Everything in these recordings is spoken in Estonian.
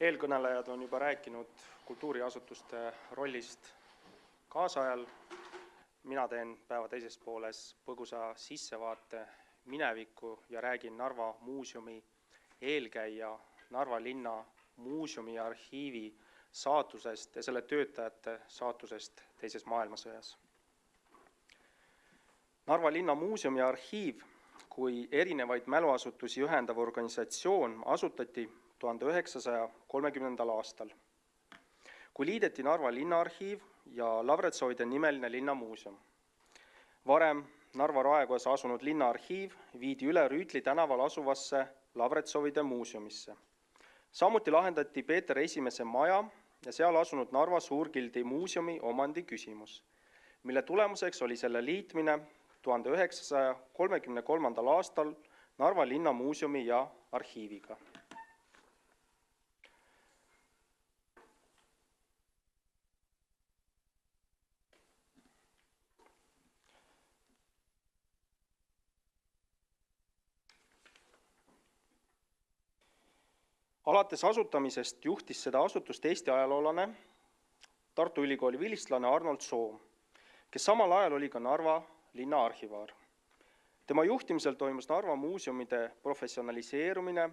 Eelkõnelejad on juba rääkinud kultuuriasutuste rollist kaasajal. Mina teen päeva teises pooles põgusa sissevaate minevikku ja räägin Narva muuseumi eelkäija Narva linna muuseumi ja arhiivi saatusest ja selle töötajate saatusest teises maailmasõjas. Narva linna muuseum ja arhiiv kui erinevaid mäluasutusi ühendav organisatsioon asutati 1930. aastal, kui liideti Narva linnaarhiiv ja Lavretsoide nimeline linnamuuseum. Varem Narva Raekojas asunud linnaarhiiv viidi üle Rüütli tänaval asuvasse Lavretsoide muuseumisse. Samuti lahendati Peeter I maja ja seal asunud Narva Suurgildi muuseumi omandi küsimus, mille tulemuseks oli selle liitmine 1933. aastal Narva linnamuuseumi ja arhiiviga. Alates asutamisest juhtis seda asutust Eesti ajaloolane, Tartu Ülikooli vilistlane Arnold Soom, kes samal ajal oli ka Narva linna arhivaar. Tema juhtimisel toimus Narva muuseumide professionaliseerumine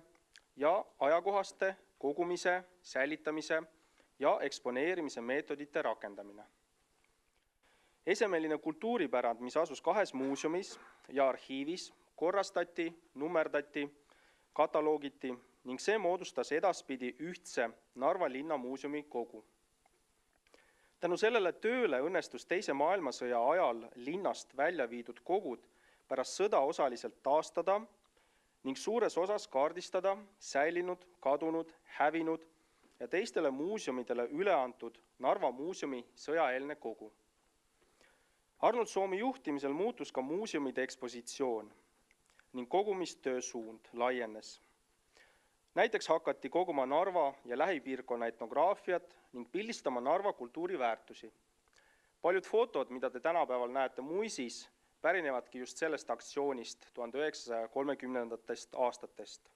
ja ajakohaste kogumise, säilitamise ja eksponeerimise meetodite rakendamine. Esemeline kultuuripärand, mis asus kahes muuseumis ja arhiivis, korrastati, nummerdati, kataloogiti ning see moodustas edaspidi ühtse Narva linnamuuseumi kogu. Tänu sellele tööle õnnestus teise maailmasõja ajal linnast välja viidud kogud pärast sõda osaliselt taastada ning suures osas kaardistada säilinud, kadunud, hävinud ja teistele muuseumidele üle antud Narva muuseumi sõjaeelne kogu. Arnold Soomi juhtimisel muutus ka muuseumide ekspositsioon ning kogumistöö suund laienes. Näiteks hakati koguma Narva ja lähipiirkonna etnograafiat ning pildistama Narva kultuuriväärtusi. Paljud fotod, mida te tänapäeval näete muisis, pärinevadki just sellest aktsioonist 1930. aastatest.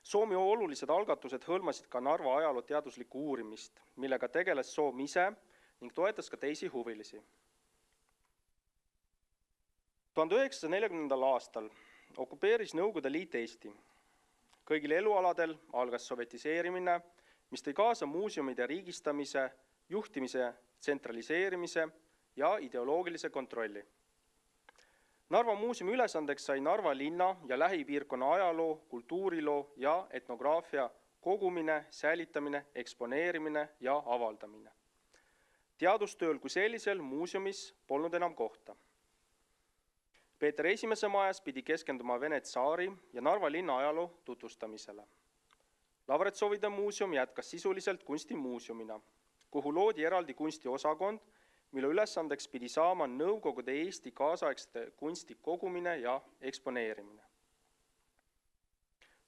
Soomi olulised algatused hõlmasid ka Narva ajaloo teaduslikku uurimist, millega tegeles Soom ise ning toetas ka teisi huvilisi. 1940. aastal okupeeris Nõukogude Liit Eesti. Kõigil elualadel algas sovetiseerimine, mis tõi kaasa muuseumide riigistamise, juhtimise tsentraliseerimise ja ideoloogilise kontrolli. Narva muuseumi ülesandeks sai Narva linna ja lähipiirkonna ajaloo, kultuuriloo ja etnograafia kogumine, säilitamine, eksponeerimine ja avaldamine. Teadustööl kui sellisel muuseumis polnud enam kohta. Peeter I majas pidi keskenduma Vene tsaari ja Narva linna ajaloo tutvustamisele. Lavretsoide muuseum jätkas sisuliselt kunstimuuseumina, kuhu loodi eraldi kunstiosakond, mille ülesandeks pidi saama Nõukogude Eesti kaasaegsete kunsti kogumine ja eksponeerimine.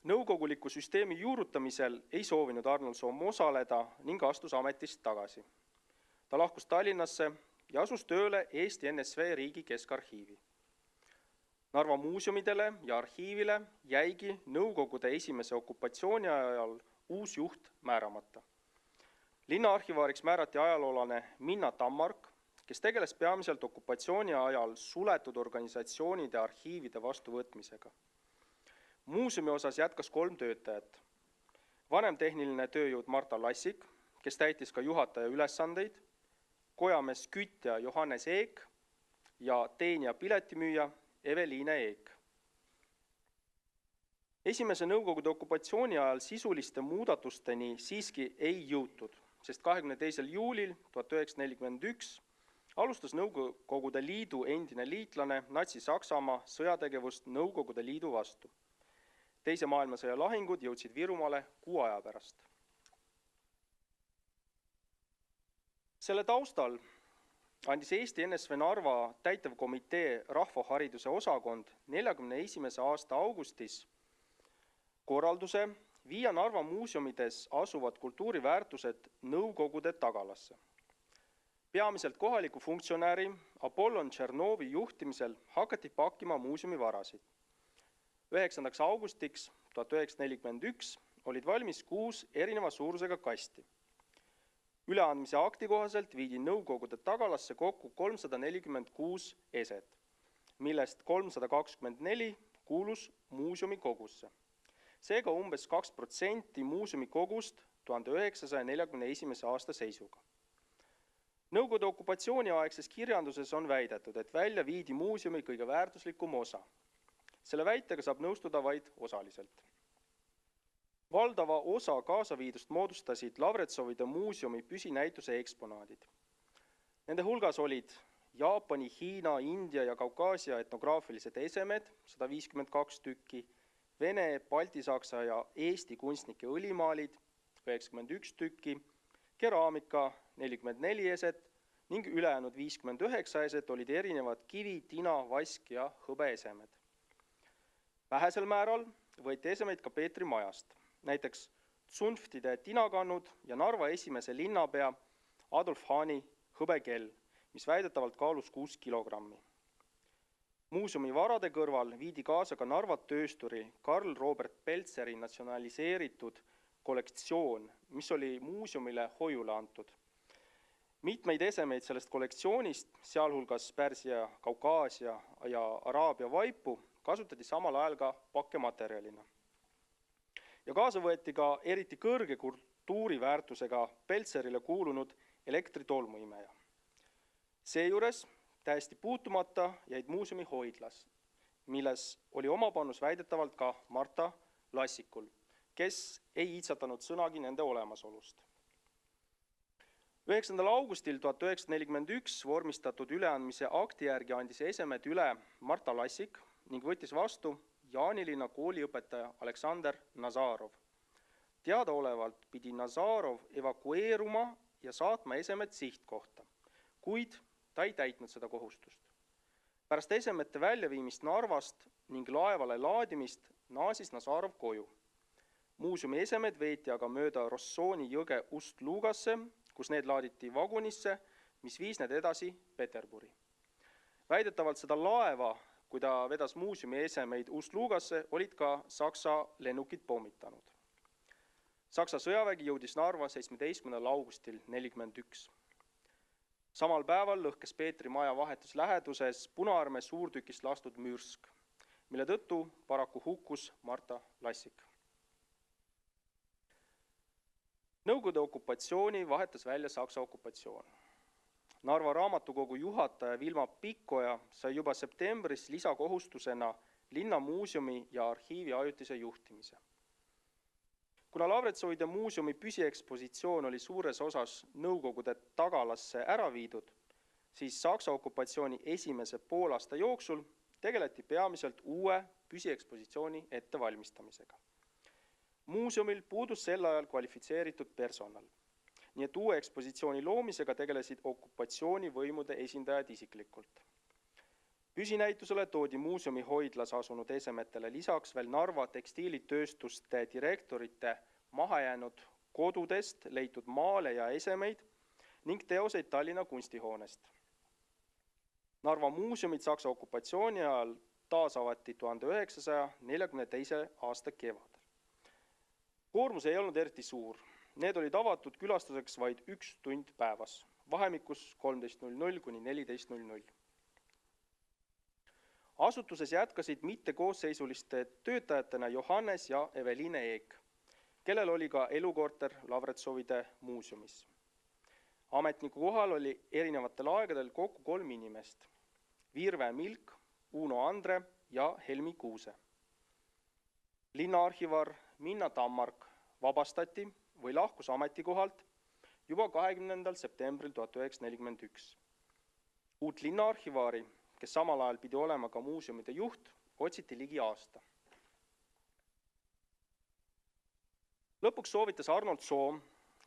Nõukoguliku süsteemi juurutamisel ei soovinud Arnold Soom osaleda ning astus ametist tagasi. Ta lahkus Tallinnasse ja asus tööle Eesti NSV riigi keskarhiivi. Narva muuseumidele ja arhiivile jäigi Nõukogude esimese okupatsiooni ajal uus juht määramata. Linnaarhivaariks määrati ajaloolane Minna Tammark, kes tegeles peamiselt okupatsiooni ajal suletud organisatsioonide arhiivide vastuvõtmisega. Muuseumi osas jätkas 3 töötajat. Vanem tehniline tööjõud Marta Lassik, kes täitis ka juhataja ülesandeid, kojamees kütja Johannes Eek ja teenija piletimüüja Eveliine Eek. Esimese Nõukogude okupatsiooni ajal sisuliste muudatusteni siiski ei jõutud, sest 22. juulil 1941 alustas Nõukogude Liidu endine liitlane Natsi-Saksamaa sõjategevust Nõukogude Liidu vastu. Teise maailmasõja lahingud jõudsid Virumaale 6 aja pärast. Selle taustal andis Eesti NSV Narva täitevkomitee rahvahariduse osakond 1941. aasta augustis korralduse viia Narva muuseumides asuvad kultuuriväärtused Nõukogude tagalasse. Peamiselt kohaliku funktsionääri Apollon Tšernovi juhtimisel hakati pakkima muuseumi varasid. 9. augustiks 1941 olid valmis 6 erineva suurusega kasti. Üleandmise akti kohaselt viidi nõukogude tagalasse kokku 346 eset, millest 324 kuulus muuseumi kogusse. Seega umbes 2% muuseumi kogust 1941. aasta seisuga. Nõukogude okupatsiooniaegses kirjanduses on väidetud, et välja viidi muuseumi kõige väärtuslikum osa. Selle väitega saab nõustuda vaid osaliselt. Valdava osa kaasaviidust moodustasid Lavretsovide muuseumi püsinäituse eksponaadid. Nende hulgas olid Jaapani, Hiina, India ja Kaukaasia etnograafilised esemed, 152 tükki, Vene, Balti-Saksa ja Eesti kunstnike õlimaalid, 91 tükki, keraamika 44 eset ning ülejäänud 59 eset olid erinevad kivi, tina, vask ja hõbeesemed. Vähesel määral võeti esemeid ka Peetri majast, näiteks Zunftide tinakannud ja Narva esimese linnapea Adolf Haani hõbekell, mis väidetavalt kaalus 6 kilogrammi. Muuseumi varade kõrval viidi kaasa ka Narva töösturi Karl Robert Peltseri natsionaliseeritud kollektsioon, mis oli muuseumile hoiule antud. Mitmeid esemeid sellest kollektsioonist, sealhulgas Pärsia, Kaukaasia ja Araabia vaipu, kasutati samal ajal ka pakkematerjalina. Ja kaasa võeti ka eriti kõrge kultuuriväärtusega Peltserile kuulunud elektritolmuimeja. Seejuures täiesti puutumata jäid muuseumi hoidlas, milles oli oma panus väidetavalt ka Marta Lassikul, kes ei iitsatanud sõnagi nende olemasolust. 9. augustil 1941 vormistatud üleandmise akti järgi andis esemed üle Marta Lassik ning võttis vastu Jaanilinna kooliõpetaja Aleksander Nazarov. Teadaolevalt pidi Nazarov evakueeruma ja saatma esemed sihtkohta, kuid ta ei täitnud seda kohustust. Pärast esemete väljaviimist Narvast ning laevale laadimist naasis Nazarov koju. Muuseumi esemed veeti aga mööda Rossooni jõge Ust-Lugasse, kus need laaditi vagunisse, mis viis need edasi Peterburi. Väidetavalt seda laeva, kui ta vedas muuseumi esemeid Ust-Lugasse, olid ka Saksa lennukid pommitanud. Saksa sõjavägi jõudis Narva 17. augustil 1941. Samal päeval lõhkes Peetri maja vahetus läheduses Punaarmee suurtükist lastud mürsk, mille tõttu paraku hukkus Marta Lassik. Nõukogude okupatsiooni vahetas välja Saksa okupatsioon. Narva raamatukogu juhataja Vilma Pikkoja sai juba septembris lisakohustusena linnamuuseumi ja arhiivi ajutise juhtimise. Kuna Lavretsovide muuseumi püsiekspositsioon oli suures osas Nõukogude tagalasse ära viidud, siis Saksa okupatsiooni esimese poolaasta jooksul tegeleti peamiselt uue püsiekspositsiooni ettevalmistamisega. Muuseumil puudus sel ajal kvalifitseeritud personal, nii et uue ekspositsiooni loomisega tegelesid okupatsioonivõimude esindajad isiklikult. Püsinäitusele toodi muuseumi hoidlas asunud esemetele lisaks veel Narva tekstiilitööstuste direktorite mahajäänud kodudest leitud maale ja esemeid ning teoseid Tallinna kunstihoonest. Narva muuseumid Saksa okupatsiooni ajal taasavati 1942. aasta kevadel. Koormus ei olnud eriti suur. Need olid avatud külastuseks vaid 1 tund päevas, vahemikus 13:00 kuni 14:00. Asutuses jätkasid mittekoosseisuliste töötajatena Johannes ja Eveline Eek, kellel oli ka elukorter Lavretsovide muuseumis. Ametniku kohal oli erinevatel aegadel kokku 3 inimest: Virve Milk, Uno Andre ja Helmi Kuuse. Linnaarhivar Minna Tammark vabastati või lahkus ametikohalt juba 20. septembril 1941. Uut linnaarhivaari, kes samal ajal pidi olema ka muuseumide juht, otsiti ligi aasta. Lõpuks soovitas Arnold Soom,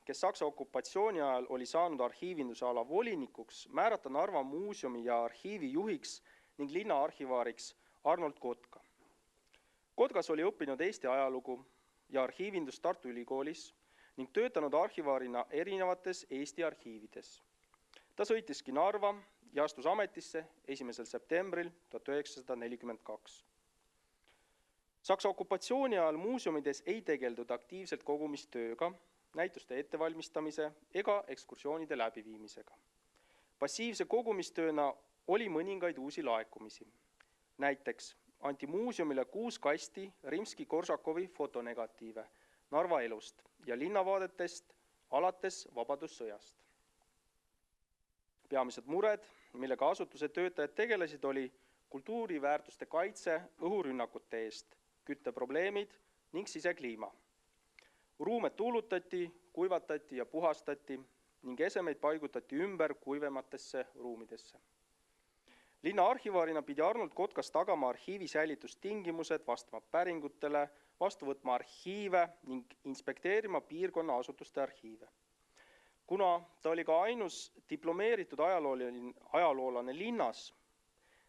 kes Saksa okupatsiooni ajal oli saanud arhiivinduse ala volinikuks, määrata Narva muuseumi ja arhiivi juhiks ning linnaarhivaariks Arnold Kotka. Kotkas oli õppinud Eesti ajalugu ja arhiivindust Tartu Ülikoolis ning töötanud arhivaarina erinevates Eesti arhiivides. Ta sõitiski Narva ja astus ametisse 1. septembril 1942. Saksa okupatsiooni ajal muuseumides ei tegeldud aktiivselt kogumistööga, näituste ettevalmistamise ega ekskursioonide läbiviimisega. Passiivse kogumistööna oli mõningaid uusi laekumisi. Näiteks anti muuseumile 6 kasti Rimski-Korsakovi fotonegatiive Narva elust ja linnavaadetest alates Vabadussõjast. Peamised mured, millega asutuse töötajad tegelesid, oli kultuuriväärtuste kaitse õhurünnakute eest, kütteprobleemid ning sisekliima. Ruume tuulutati, kuivatati ja puhastati ning esemeid paigutati ümber kuivematesse ruumidesse. Linna arhivaarina pidi Arnold Kotkas tagama arhiivi säilitustingimused, vastama päringutele, vastu võtma arhiive ning inspekteerima piirkonna asutuste arhiive. Kuna ta oli ka ainus diplomeeritud ajaloolane linnas,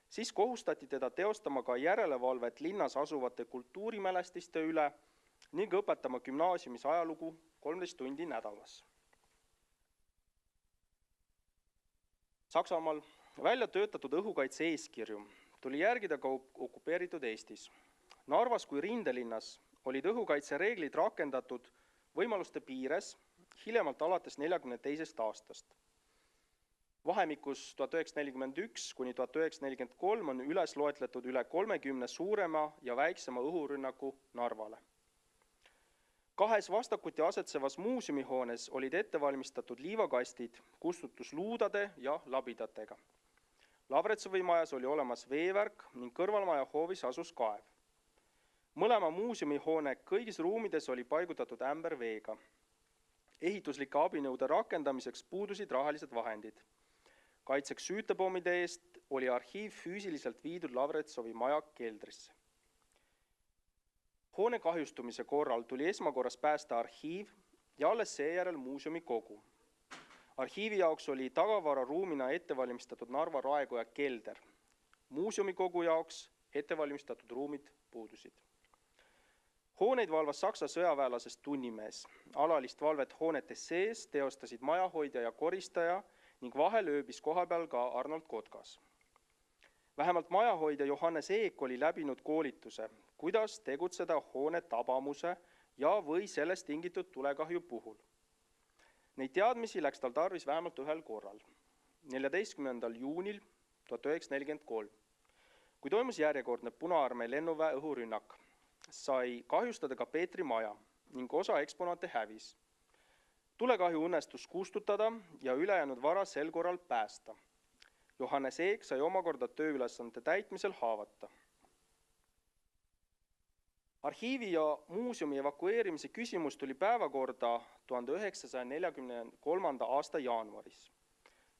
siis kohustati teda teostama ka järelevalvet linnas asuvate kultuurimälestiste üle ning õpetama gümnaasiumis ajalugu 13 tundi nädalas. Saksamaal välja töötatud õhukaitse eeskirju tuli järgida ka okupeeritud Eestis. Narvas kui rindelinnas olid õhukaitse reeglid rakendatud võimaluste piires hiljemalt alates 1942. aastast. Vahemikus 1941 kuni 1943 on üles loetletud üle 30 suurema ja väiksema õhurünnaku Narvale. 2 vastakuti asetsevas muuseumihoones olid ettevalmistatud liivakastid kustutusluudade ja labidatega. Lavretsovi majas oli olemas veevärk ning kõrvalmaja hoovis asus kaev. Mõlema muuseumihoone kõigis ruumides oli paigutatud ämber veega. Ehituslike abinõude rakendamiseks puudusid rahalised vahendid. Kaitseks süütepommide eest oli arhiiv füüsiliselt viidud Lavretsovi maja keldrisse. Hoone kahjustumise korral tuli esmakorras päästa arhiiv ja alles seejärel muuseumi kogu. Arhiivi jaoks oli tagavararuumina ettevalmistatud Narva raekoja kelder. Muuseumi kogu jaoks ettevalmistatud ruumid puudusid. Hooneid valvas Saksa sõjaväelasest tunnimees. Alalist valvet hoonete sees teostasid majahoidja ja koristaja ning vahel ööbis kohapeal ka Arnold Kotkas. Vähemalt majahoidja Johannes Eek oli läbinud koolituse, kuidas tegutseda hoone tabamuse ja või sellest tingitud tulekahju puhul. Neid teadmisi läks tal tarvis vähemalt ühel korral, 14. juunil 1943, kui toimus järjekordne Punaarmee lennuväe õhurünnak, sai kahjustada ka Peetri maja ning osa eksponaate hävis. Tulekahju õnnestus kustutada ja ülejäänud vara sel korral päästa. Johannes Eek sai omakorda tööülesande täitmisel haavata. Arhiivi ja muuseumi evakueerimise küsimus tuli päevakorda 1943. aasta jaanuaris.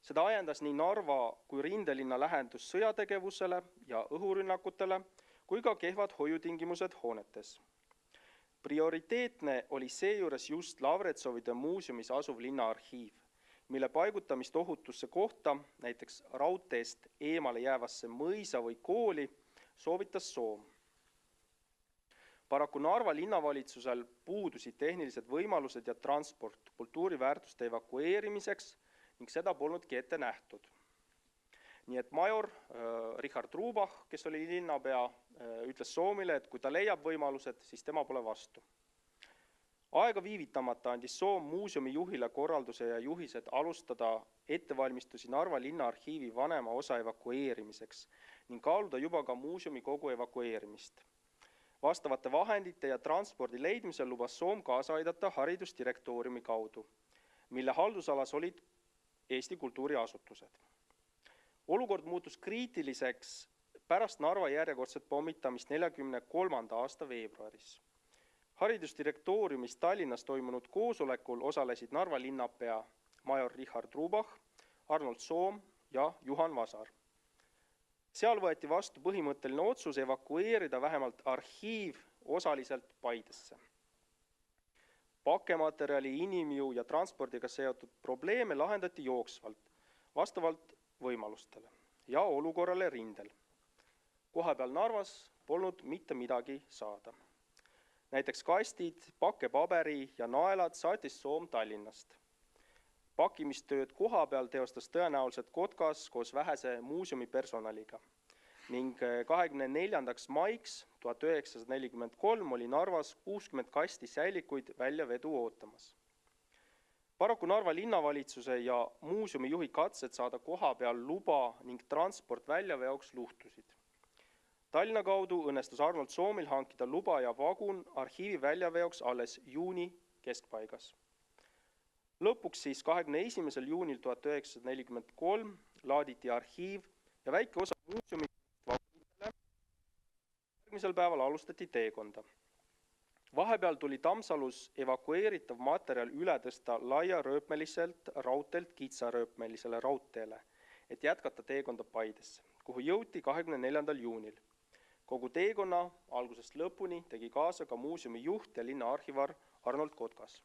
Seda ajendas nii Narva kui rindelinna lähendus sõjategevusele ja õhurünnakutele kui ka kehvad hoiutingimused hoonetes. Prioriteetne oli seejuures just Lavretsovide muuseumis asuv linnaarhiiv, mille paigutamist ohutusse kohta, näiteks raudteest eemale jäävasse mõisa või kooli, soovitas Soom. Paraku Narva linnavalitsusel puudusid tehnilised võimalused ja transport kultuuriväärtuste evakueerimiseks ning seda polnudki ette nähtud. Nii et major Richard Rubach, kes oli linnapea, ütles Soomile, et kui ta leiab võimalused, siis tema pole vastu. Aega viivitamata andis Soom muuseumi juhile korralduse ja juhised alustada ettevalmistusi Narva linnaarhiivi vanema osa evakueerimiseks ning kaaluda juba ka muuseumi kogu evakueerimist. Vastavate vahendite ja transpordi leidmisel lubas Soom kaasa aidata haridusdirektooriumi kaudu, mille haldusalas olid Eesti kultuuriasutused. Olukord muutus kriitiliseks pärast Narva järjekordset pommitamist 1943. aasta veebruaris. Haridusdirektooriumis Tallinnas toimunud koosolekul osalesid Narva linnapea major Richard Rubach, Arnold Soom ja Juhan Vasar. Seal võeti vastu põhimõtteline otsus evakueerida vähemalt arhiiv osaliselt Paidesse. Pakkematerjali, inimjõu ja transpordiga seotud probleeme lahendati jooksvalt, vastavalt võimalustele ja olukorrale rindel. Kohapeal Narvas polnud mitte midagi saada. Näiteks kastid, pakkepaberi ja naelad saatis Soom Tallinnast. Pakkimistööd kohapeal teostas tõenäoliselt Kotkas koos vähese muuseumi personaliga ning 24. maiks 1943 oli Narvas 60 kasti säilikuid väljavedu ootamas. Paraku Narva linnavalitsuse ja muuseumi juhi katsed saada koha peal luba ning transport väljaveoks luhtusid. Tallinna kaudu õnnestus Arnold Soomil hankida luba ja vagun arhiivi väljaveoks alles juuni keskpaigas. Lõpuks siis 21. juunil 1943 laaditi arhiiv ja väike osa muuseumi vagunitele. Järgmisel päeval alustati teekonda. Vahepeal tuli Tammsalus evakueeritav materjal üle tõsta laia rööpmeliselt raudteelt kitsarööpmelisele raudteele, et jätkata teekonda Paidesse, kuhu jõuti 24. juunil. Kogu teekonna algusest lõpuni tegi kaasa ka muuseumi juht ja linnaarhivar Arnold Kotkas.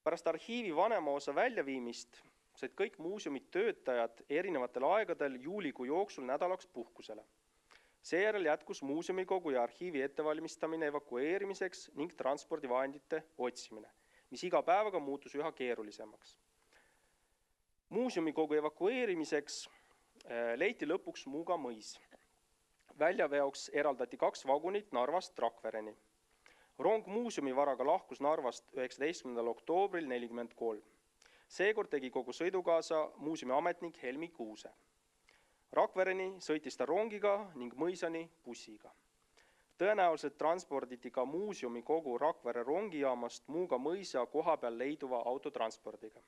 Pärast arhiivi vanema osa väljaviimist said kõik muuseumi töötajad erinevatel aegadel juulikuu jooksul nädalaks puhkusele. Seejärel jätkus muuseumikogu ja arhiivi ettevalmistamine evakueerimiseks ning transpordivahendite otsimine, mis iga päevaga muutus üha keerulisemaks. Muuseumikogu evakueerimiseks leiti lõpuks Muuga mõis. Väljaveoks eraldati 2 vagunit Narvast Rakvereni. Rong muuseumi varaga lahkus Narvast 19. oktoobril 1943. Seekord tegi kogu sõidu kaasa muuseumi ametnik Helmi Kuuse. Rakvereni sõitis ta rongiga ning mõisani bussiga. Tõenäoliselt transporditi ka muuseumi kogu Rakvere rongijaamast Muuga mõisa koha peal leiduva autotranspordiga.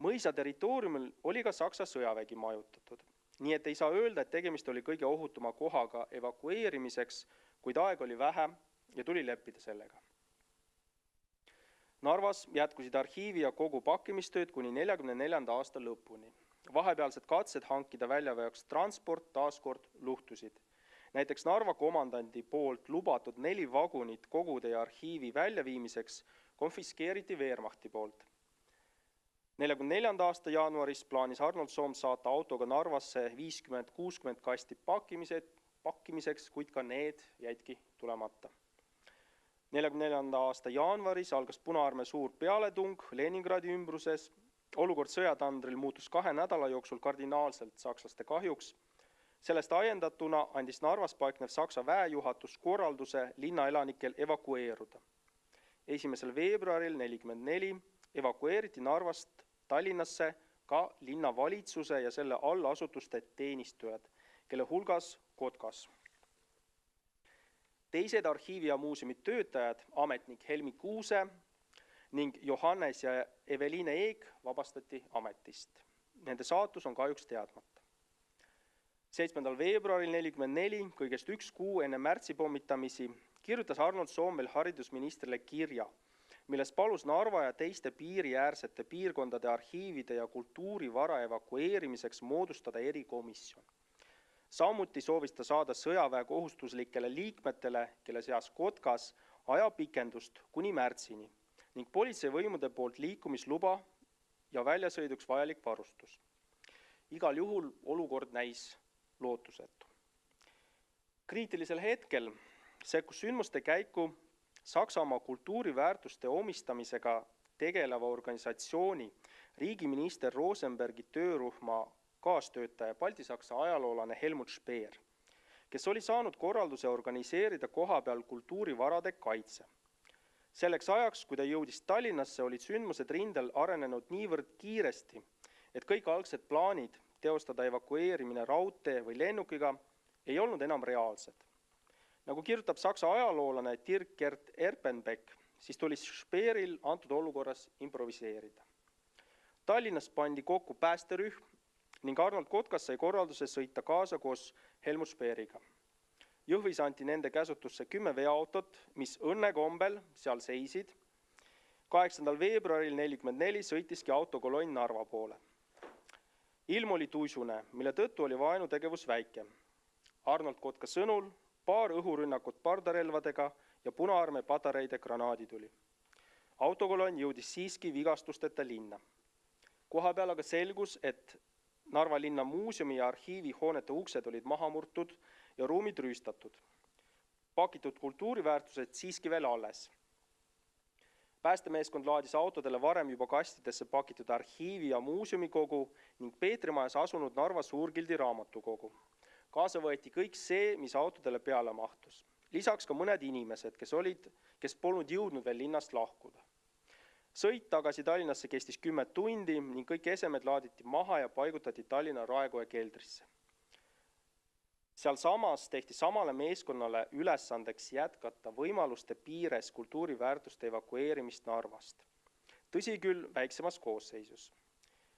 Mõisa territooriumil oli ka Saksa sõjavägi majutatud, nii et ei saa öelda, et tegemist oli kõige ohutuma kohaga evakueerimiseks, kuid aeg oli vähe ja tuli leppida sellega. Narvas jätkusid arhiivi ja kogu pakkimistööd kuni 1944. aasta lõpuni. Vahepealsed katsed hankida väljaveoks transport taaskord luhtusid. Näiteks Narva komandandi poolt lubatud 4 vagunit kogude ja arhiivi väljaviimiseks konfiskeeriti Wehrmachti poolt. 1944. aasta jaanuaris plaanis Arnold Soom saata autoga Narvasse 50-60 kasti pakkimiseks, kuid ka need jäidki tulemata. 1944. aasta jaanuaris algas Punaarmee suur pealetung Leningradi ümbruses. Olukord sõjatandril muutus 2 nädala jooksul kardinaalselt sakslaste kahjuks. Sellest ajendatuna andis Narvas paiknev Saksa väejuhatus korralduse linnaelanikel evakueeruda. 1. veebruaril 1944 evakueeriti Narvast Tallinnasse ka linnavalitsuse ja selle allasutuste teenistujad, kelle hulgas Kotkas. Teised arhiivi ja muuseumi töötajad, ametnik Helmi Kuuse ning Johannes ja Eveliine Eeg vabastati ametist. Nende saatus on kahjuks teadmata. 7. veebruaril 1944, kõigest 1 kuu enne märtsi pommitamisi, kirjutas Arnold Soom veel haridusministrile kirja, milles palus Narva ja teiste piiriäärsete piirkondade arhiivide ja kultuurivara evakueerimiseks moodustada erikomisjon. Samuti soovis ta saada sõjaväe kohustuslikele liikmetele, kelle seas Kotkas, ajapikendust kuni märtsini ning politseivõimude poolt liikumisluba ja väljasõiduks vajalik varustus. Igal juhul olukord näis lootusetu. Kriitilisel hetkel sekkus sündmuste käiku Saksamaa kultuuriväärtuste omistamisega tegeleva organisatsiooni riigiminister Rosenbergi töörühma kaastöötaja baltisaksa ajaloolane Helmut Speer, kes oli saanud korralduse organiseerida kohapeal kultuurivarade kaitse. Selleks ajaks, kui ta jõudis Tallinnasse, olid sündmused rindel arenenud niivõrd kiiresti, et kõik algsed plaanid teostada evakueerimine raudtee või lennukiga ei olnud enam reaalsed. Nagu kirjutab saksa ajaloolane Dirk Gert Erpenbeck, siis tuli Speeril antud olukorras improviseerida. Tallinnas pandi kokku päästerühm ning Arnold Kotkas sai korralduse sõita kaasa koos Helmut Speeriga. Jõhvis anti nende käsutusse 10 veoautot, mis õnnekombel seal seisid. 8. veebruaril 1944 sõitiski autokolonn Narva poole. Ilm oli tuisune, mille tõttu oli vaenutegevus väike. Arnold Kotka sõnul paar õhurünnakut pardarelvadega ja Punaarmee patareide granaadituli. Autokolonn jõudis siiski vigastusteta linna. Kohapeal aga selgus, et Narva linna muuseumi ja arhiivi hoonete uksed olid maha murtud ja ruumid rüüstatud. Pakitud kultuuriväärtused siiski veel alles. Päästemeeskond laadis autodele varem juba kastidesse pakitud arhiivi ja muuseumikogu ning Peetrimajas asunud Narva Suurgildi raamatukogu. Kaasa võeti kõik see, mis autodele peale mahtus. Lisaks ka mõned inimesed, kes polnud jõudnud veel linnast lahkuda. Sõit tagasi Tallinnasse kestis 10 tundi ning kõik esemed laaditi maha ja paigutati Tallinna Raekoja keldrisse. Seal samas tehti samale meeskonnale ülesandeks jätkata võimaluste piires kultuuriväärtuste evakueerimist Narvast. Tõsi küll, väiksemas koosseisus.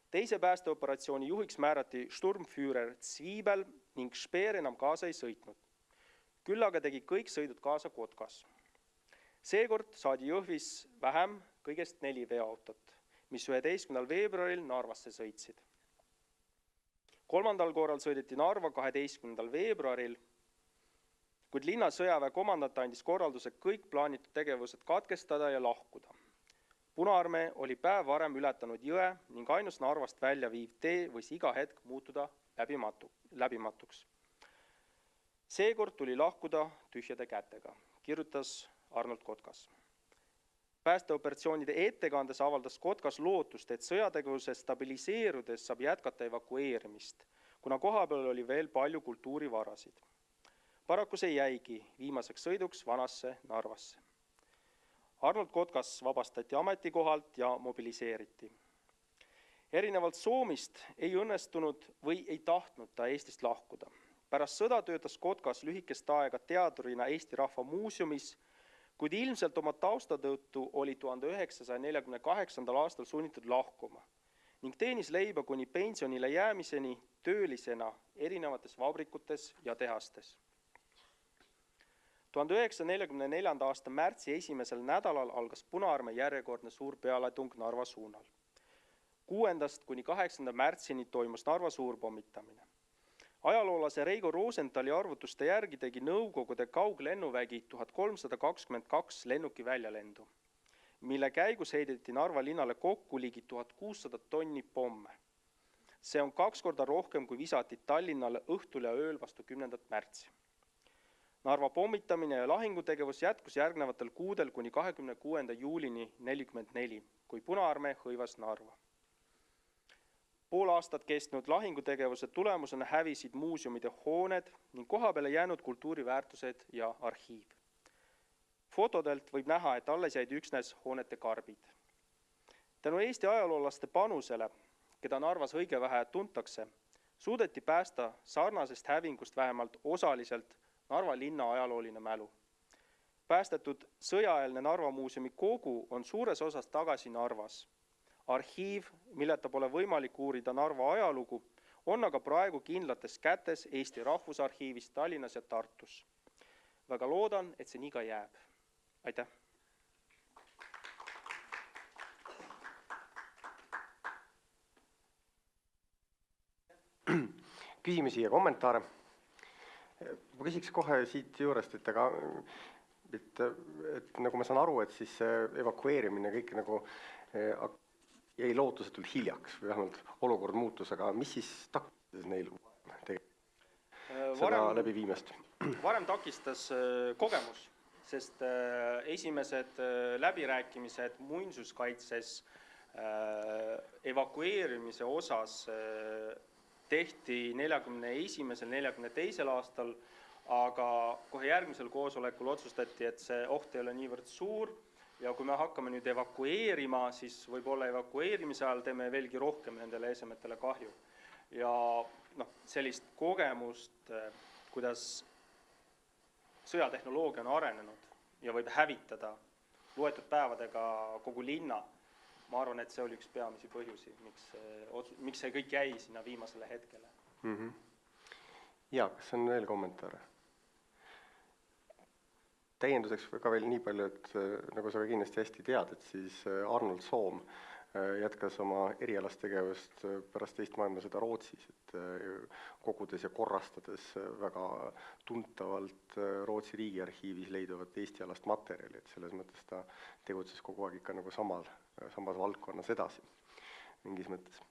Teise päästeoperatsiooni juhiks määrati Sturmführer Zwiebel ning Speer enam kaasa ei sõitnud. Küll aga tegi kõik sõidud kaasa Kotkas. Seekord saadi Jõhvis vähem kõigest 4 veoautot, mis 11. veebruaril Narvasse sõitsid. 3. korral sõideti Narva 12. veebruaril, kuid linna sõjaväe komandant andis korralduse kõik plaanitud tegevused katkestada ja lahkuda. Punaarmee oli päev varem ületanud jõe ning ainus Narvast välja viiv tee võis iga hetk muutuda läbimatuks. Seekord tuli lahkuda tühjade kätega, kirjutas Arnold Kotkas. Päästeoperatsioonide ettekandes avaldas Kotkas lootust, et sõjategevuse stabiliseerudes saab jätkata evakueerimist, kuna kohapeal oli veel palju kultuurivarasid. Paraku see jäigi viimaseks sõiduks vanasse Narvasse. Arnold Kotkas vabastati ametikohalt ja mobiliseeriti. Erinevalt Soomist ei õnnestunud või ei tahtnud ta Eestist lahkuda. Pärast sõda töötas Kotkas lühikest aega teadurina Eesti Rahva Muuseumis, kuid ilmselt oma tausta tõttu oli 1948. aastal sunnitud lahkuma ning teenis leiba kuni pensionile jäämiseni töölisena erinevates vabrikutes ja tehastes. 1944. aasta märtsi esimesel nädalal algas Punaarmee järjekordne suur pealetung Narva suunal. 6. kuni 8. märtsini toimus Narva suurpommitamine. Ajaloolase Reigo Rosenthali arvutuste järgi tegi Nõukogude kauglennuvägi 1322 lennuki väljalendu, mille käigus heideti Narva linnale kokku ligi 1600 tonni pomme. See on 2 korda rohkem, kui visati Tallinnale õhtul ja ööl vastu 10. märtsi. Narva pommitamine ja lahingutegevus jätkus järgnevatel kuudel kuni 26. juulini 1944, kui Punaarmee hõivas Narva. Pool aastat kestnud lahingutegevuse tulemusena hävisid muuseumide hooned ning kohapeale jäänud kultuuriväärtused ja arhiiv. Fotodelt võib näha, et alles jäid üksnes hoonete karbid. Tänu Eesti ajaloolaste panusele, keda Narvas õige vähe tuntakse, suudeti päästa sarnasest hävingust vähemalt osaliselt Narva linna ajalooline mälu. Päästetud sõjaeelne Narva muuseumi kogu on suures osas tagasi Narvas. Arhiiv, milleta pole võimalik uurida Narva ajalugu, on aga praegu kindlates kätes Eesti Rahvusarhiivis Tallinnas ja Tartus. Väga loodan, et see nii ka jääb. Aitäh! Küsimusi ja kommentaare. Ma küsiks kohe siit juurest, et nagu ma saan aru, et siis evakueerimine kõik nagu jäi lootusetult hiljaks või vähemalt olukord muutus, aga mis siis takistas neil seda läbiviimast? Varem takistas kogemus, sest esimesed läbirääkimised muinsuskaitses evakueerimise osas tehti 1941.–1942. aastal, aga kohe järgmisel koosolekul otsustati, et see oht ei ole niivõrd suur ja kui me hakkame nüüd evakueerima, siis võib-olla evakueerimise ajal teeme veelgi rohkem nendele esemetele kahju. Ja sellist kogemust, kuidas sõjatehnoloogia on arenenud ja võib hävitada loetud päevadega kogu linna, ma arvan, et see oli üks peamisi põhjusi, miks see kõik jäi sinna viimasele hetkele. Ja, kas on veel kommentaare? Täienduseks ka veel nii palju, et nagu sa kindlasti hästi tead, et siis Arnold Soom jätkas oma erialast tegevust pärast teist maailmasõda Rootsis, et kogudes ja korrastades väga tuntavalt Rootsi riigiarhiivis leiduvat Eesti-alast materjali, et selles mõttes ta tegutses kogu aeg ikka nagu samas valdkonnas edasi mingis mõttes.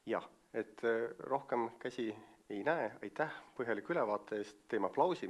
Jah, et rohkem käsi ei näe, aitäh põhjaliku ülevaate eest, teeme aplausi.